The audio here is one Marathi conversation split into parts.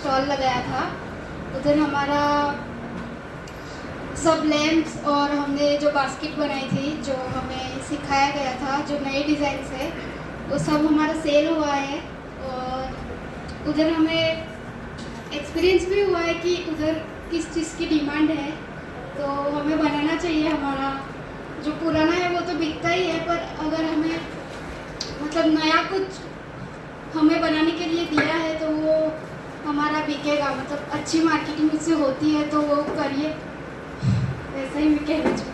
स्टॉल लगाया था। उधर हमारा सब लैम्प्स और हमने जो बास्केट बनाई थी, जो हमें सिखाया गया था, जो नए डिज़ाइन से, वो सब हमारा सेल हुआ है। और उधर हमें एक्सपीरियंस भी हुआ है कि उधर किस चीज़ की डिमांड है, तो हमें बनाना चाहिए। हमारा जो पुराना है वो तो बिकता ही है, पर अगर हमें मतलब नया कुछ हमें बनाने के लिए दिया है तो वो हमारा बिकेगा। मतलब अच्छी मार्केटिंग उससे होती है तो वो करिए, वैसा ही मी कहना चाहते।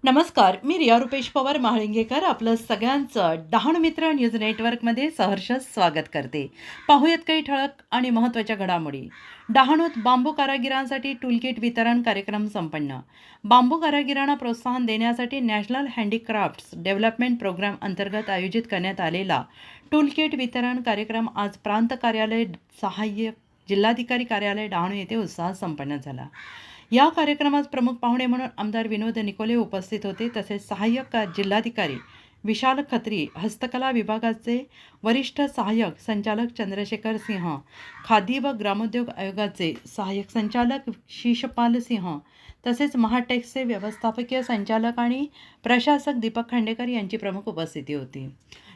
नमस्कार, मी रिया रुपेश पवार महाळिंगेकर आपलं सगळ्यांचं डहाणू मित्र न्यूज नेटवर्कमध्ये सहर्ष स्वागत करते। पाहूयात काही ठळक आणि महत्त्वाच्या घडामोडी। डहाणूत बांबू कारागिरांसाठी टूलकिट वितरण कार्यक्रम संपन्न। बांबू कारागिरांना प्रोत्साहन देण्यासाठी नॅशनल हँडीक्राफ्ट्स डेव्हलपमेंट प्रोग्राम अंतर्गत आयोजित करण्यात आलेला टूलकिट वितरण कार्यक्रम आज प्रांत कार्यालय सहाय्यक जिल्हाधिकारी कार्यालय डहाणू येथे उत्साहात संपन्न झाला। या कार्यक्रमात प्रमुख पाहुणे म्हणून आमदार विनोद निकोले उपस्थित होते। तसेच सहाय्यक जिल्हाधिकारी विशाल खत्री, हस्तकला विभागाचे वरिष्ठ सहाय्यक संचालक चंद्रशेखर सिंह, खादी व ग्रामोद्योग आयोगाचे सहाय्यक संचालक शिशपाल सिंह, तसेच महाटेक्सचे व्यवस्थापकीय संचालक आणि प्रशासक दीपक खांडेकर यांची प्रमुख उपस्थिती होती।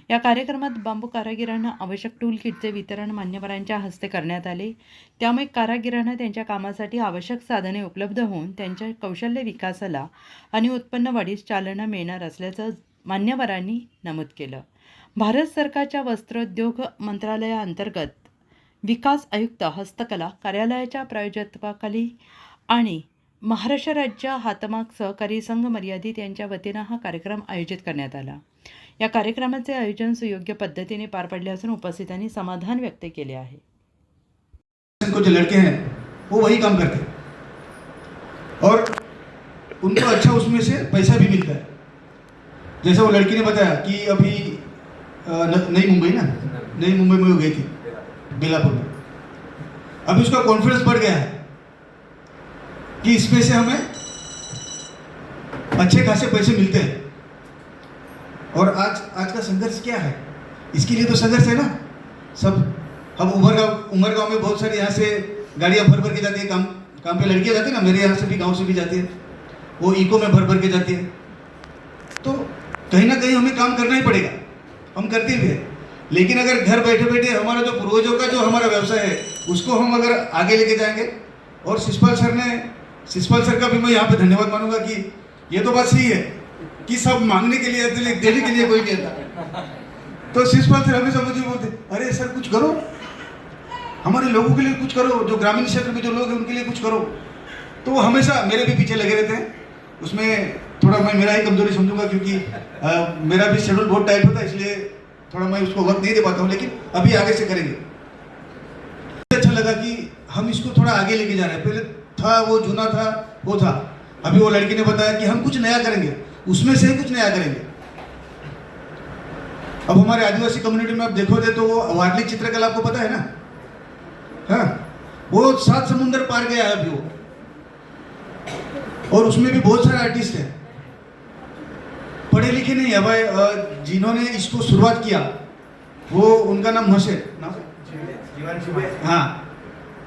या कार्यक्रमात बांबू कारागिरांना आवश्यक टूल किटचे वितरण मान्यवरांच्या हस्ते करण्यात आले। त्यामुळे कारागिरांना त्यांच्या कामासाठी आवश्यक साधने उपलब्ध होऊन त्यांच्या कौशल्य विकासाला आणि उत्पन्न वाढीस चालना मिळणार असल्याचं मान्यवरांनी नमूद केलं। भारत सरकारच्या वस्त्रोद्योग मंत्रालयाअंतर्गत विकास आयुक्त हस्तकला कार्यालयाच्या प्रायोजकत्वाखाली आणि महाराष्ट्र राज्य हातमाग सहकारी संघ मर्यादित यांच्या वतीनं हा कार्यक्रम आयोजित करण्यात आला। या कार्यक्रमाचे आयोजन सुयोग्य पद्धतीने पार पडले असून उपस्थितांनी समाधान व्यक्त केले आहे। को जो लड़के हैं वो वही काम करते हैं और उनको अच्छा उसमें से पैसा भी मिलता है। जैसा वो लड़की ने बताया कि अभी नई मुंबई में वो गई थी बेलापुर में। अभी उसका कॉन्फिडेंस बढ़ गया है कि इसमें से हमें अच्छे खासे पैसे मिलते हैं। और आज का संघर्ष क्या है, इसके लिए तो संघर्ष है ना। सब हम उमरगांव में बहुत सारी यहाँ से गाड़ियाँ भर भर के जाती है, काम पे लड़कियाँ जाती है ना, मेरे यहाँ से भी गांव से भी जाती है, वो इको में भर भर के जाती है। तो कहीं ना कहीं हमें काम करना ही पड़ेगा, हम करते भी हैं। लेकिन अगर घर बैठे बैठे हमारा जो पूर्वजों का जो हमारा व्यवसाय है उसको हम अगर आगे लेके जाएंगे, और शिशपाल सर का भी मैं यहाँ पे धन्यवाद मानूंगा कि ये तो बात सही है कि सब मांगने के लिए देने के लिए कोई नहीं आता। तो शिशपाल सर हमेशा मुझे बोलते, अरे सर कुछ करो, हमारे लोगों के लिए कुछ करो, जो ग्रामीण क्षेत्र में जो लोग हैं उनके लिए कुछ करो। तो वो हमेशा मेरे भी पीछे लगे रहते हैं। उसमें थोड़ा मैं मेरा ही कमजोरी समझूंगा, क्योंकि मेरा भी शेड्यूल बहुत टाइट होता है, इसलिए थोड़ा मैं उसको वक्त नहीं दे पाता हूँ। लेकिन अभी आगे से करेंगे। अच्छा लगा कि हम इसको थोड़ा आगे लेके जा रहे हैं। पहले था वो जूना था, वो था। अभी वो लड़की ने बताया कि हम कुछ नया करेंगे, उसमें से कुछ नया करेंगे। अब हमारे आदिवासी कम्युनिटी में आप देखोगे तो वो वारली चित्रकला आपको पता है ना, हाँ, वो 7 समुंदर पार गया है अभी वो, और उसमें भी बहुत सारे आर्टिस्ट हैं, पढ़े लिखे नहीं है भाई। जिन्होंने इसको शुरुआत किया वो उनका नाम मसे, हाँ,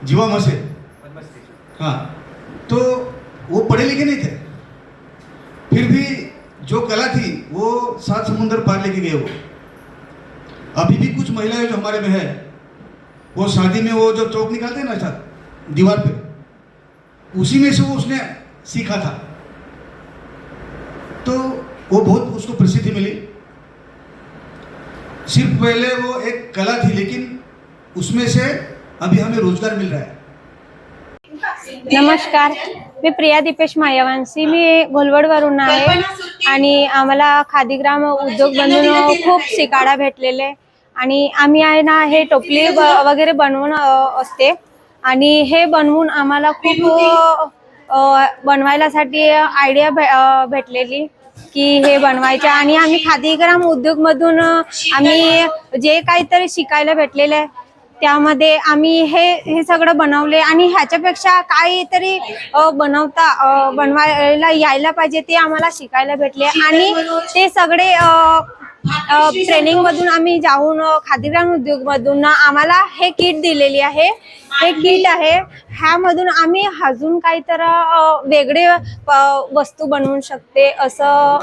जीवा मसे, हाँ। तो वो पढ़े लिखे नहीं थे, फिर भी जो कला थी वो 7 समुंदर पार लेके गए वो। अभी भी कुछ महिलाएं जो हमारे में है, वो शादी में वो जो चौक निकालते हैं ना साथ दीवार पे, उसी में से वो उसने सीखा था। तो वो बहुत उसको प्रसिद्धि मिली। सिर्फ पहले वो एक कला थी, लेकिन उसमें से अभी हमें रोजगार मिल रहा है। नमस्कार, मी प्रिया दीपेश मायावंशी, मी घोलवडवरून आहे आणि आम्हाला खादीग्राम उद्योग बंधूंनो खूप शिकायला भेटलेले आणि आम्ही आहे ना हे टोपली वगैरे बनवून असते आणि हे बनवून आम्हाला खूप बनवायलासाठी आयडिया भेटलेली की हे बनवायचे आणि आम्ही खादीग्राम उद्योग मधून आम्ही जे काहीतरी शिकायला भेटलेले आहे त्यामध्ये आम्ही हे सगळं बनवले आणि ह्याच्यापेक्षा काहीतरी बनवायला यायला पाहिजे ते आम्हाला शिकायला भेटले आणि ते सगळे ट्रेनिंग मधून आम्ही जाऊन खादीग्राम उद्योग मधून आम्हाला हे किट दिलेली आहे. हे किट आहे, ह्यामधून आम्ही अजून काहीतरी वेगळे वस्तू बनवू शकते असं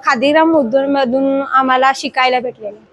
खादीग्राम उद्योग मधून आम्हाला शिकायला भेटलेलं आहे.